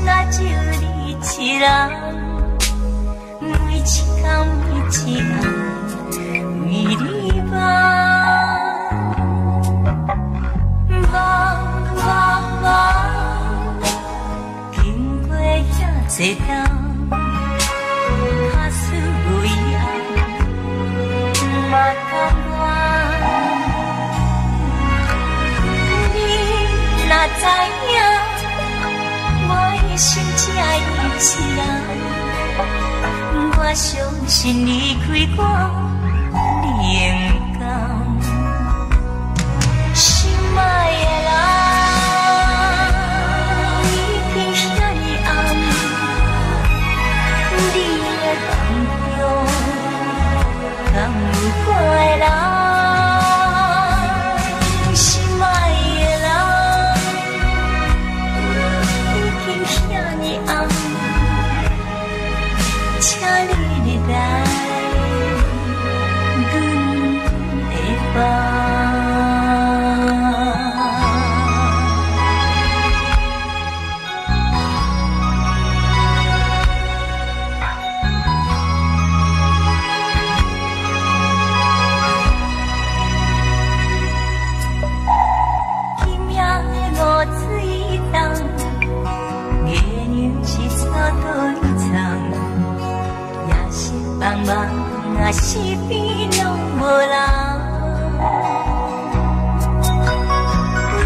心啊就你一人，每一天每一暗为你梦，梦梦梦，经过遐多冬，假使有遗憾，嘛甘愿。你若知影。我的心只伊一人，我相信离开我，你会甘。心爱的人，已经遐尼暗，你的梦中敢有我的人？请你入来，阮的梦。今夜的五水东，月亮是差倒一丛。茫茫啊，四边拢无人，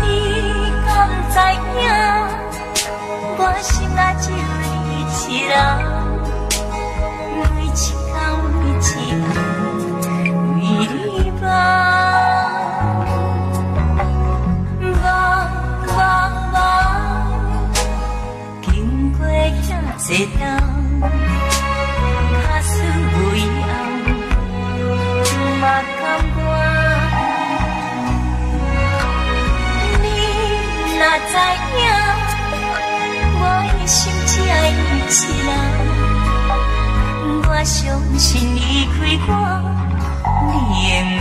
你敢知影？我心啊只有你一人，每一天每一暗为你梦，梦梦梦，经过遐多冬。假使有遗憾，嘛甘愿。你若知影，我的心只爱伊一人，我相信离开我，你会